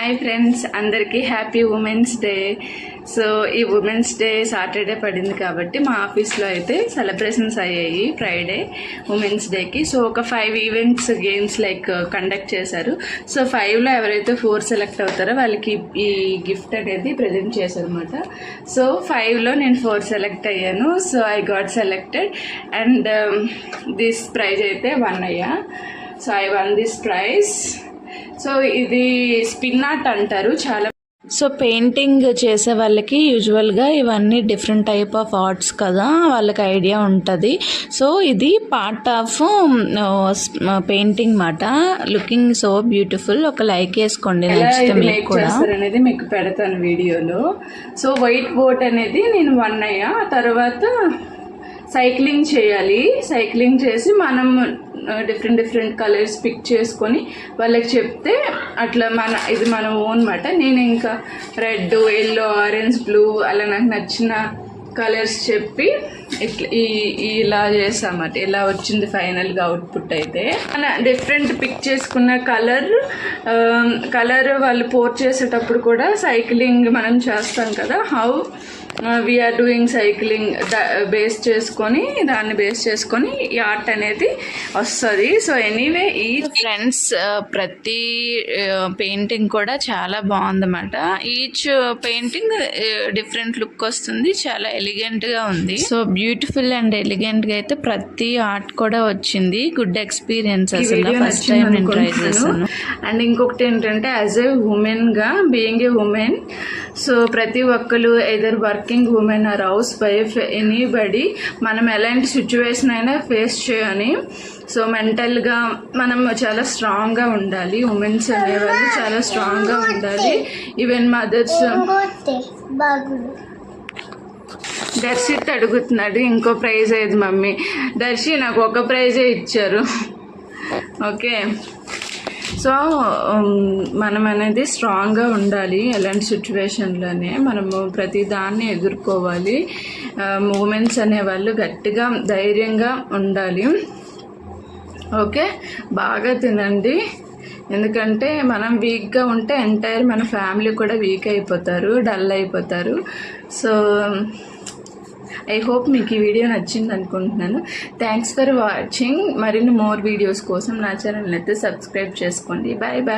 Hi friends, అందరికీ happy women's day. So ఈ women's day Saturday పడింది కాబట్టి మా ఆఫీస్లో అయితే సెలబ్రేషన్స్ అయ్యాయి ఫ్రైడే ఉమెన్స్ డేకి. సో ఒక 5 ఈవెంట్స్ గేమ్స్ కండక్ట్ చేశారు. సో 5లో ఎవరైతే 4 సెలెక్ట్ అవుతారో వాళ్ళకి ఈ గిఫ్ట్ అనేది ప్రజెంట్ చేశారు అనమాట. సో 5లో నేను 4 సెలెక్ట్ అయ్యాను. So I got selected and this prize అయితే వన్ అయ్యా. So I won this prize. So ఇది స్పిన్ ఆర్ట్ అంటారు. చాలా సో పెయింటింగ్ చేసే వాళ్ళకి యూజువల్గా ఇవన్నీ డిఫరెంట్ టైప్ ఆఫ్ ఆర్ట్స్ కదా, వాళ్ళకి ఐడియా ఉంటుంది. సో ఇది పార్ట్ ఆఫ్ పెయింటింగ్ మాట. Looking so beautiful. ఒక లైక్ వేసుకోండి నచ్చితే మీకు కూడా అనేది మీకు పెడతాను వీడియోలో. సో వైట్ బోర్డ్ అనేది నేను వన్ అయ్యా. తర్వాత సైక్లింగ్ చేయాలి. సైక్లింగ్ చేసి మనం డిఫరెంట్ కలర్స్ పిక్ చేసుకొని వాళ్ళకి చెప్తే అట్లా ఇది మన ఓన్ మాట. నేను ఇంకా రెడ్, ఎల్లో, ఆరెంజ్, బ్లూ అలా నాకు నచ్చిన కలర్స్ చెప్పి ఇట్లా ఇలా చేసామాట. ఇలా వచ్చింది ఫైనల్గా అవుట్పుట్. అయితే డిఫరెంట్ పిక్ చేసుకున్న కలర్ వాళ్ళు పోర్ చేసేటప్పుడు కూడా సైక్లింగ్ మనం చేస్తాం కదా, హౌ వీఆర్ డూయింగ్ సైక్లింగ్ దాన్ని బేస్ చేసుకొని ఈ ఆర్ట్ అనేది వస్తుంది. సో ఎనీవే ఈ ఫ్రెండ్స్ ప్రతి పెయింటింగ్ కూడా చాలా బాగుందన్నమాట. ఈచ్ పెయింటింగ్ డిఫరెంట్ లుక్ వస్తుంది, చాలా ఎలిగెంట్గా ఉంది. సో బ్యూటిఫుల్ అండ్ ఎలిగెంట్గా అయితే ప్రతి ఆర్ట్ కూడా వచ్చింది. గుడ్ ఎక్స్పీరియన్స్ అసలు. ఫస్ట్ టైం నేను ట్రై చేశాను. అండ్ ఇంకొకటి ఏంటంటే యాజ్ ఏ ఉమెన్గా, బీయింగ్ ఏ ఉమెన్, సో ప్రతి ఒక్కరు either working women or housewife, anybody, మనం ఎలాంటి సిచ్యువేషన్ అయినా ఫేస్ చేయని. సో మెంటల్గా మనం చాలా స్ట్రాంగ్గా ఉండాలి. ఉమెన్స్ అనేవాళ్ళు చాలా స్ట్రాంగ్గా ఉండాలి. Even mothers. దర్శిత్ అడుగుతున్నాడు ఇంకో ప్రైజ్ ఏది మమ్మీ. దర్శి నాకు ఒక ప్రైజే ఇచ్చారు. ఓకే. సో మనం అనేది స్ట్రాంగ్గా ఉండాలి. ఎలాంటి సిచ్యువేషన్లోనే మనము ప్రతి దాన్ని ఎదుర్కోవాలి. ఉమెన్స్ అనేవాళ్ళు గట్టిగా ధైర్యంగా ఉండాలి. ఓకే, బాగా తినండి. ఎందుకంటే మనం వీక్గా ఉంటే ఎంటైర్ మన ఫ్యామిలీ కూడా వీక్ అయిపోతారు, డల్ అయిపోతారు. సో ఐ హోప్ మీకు ఈ వీడియో నచ్చింది అనుకుంటున్నాను. Thanks for watching. మరిన్ని మోర్ వీడియోస్ కోసం నా ఛానల్ అయితే సబ్స్క్రైబ్ చేసుకోండి. Bye bye.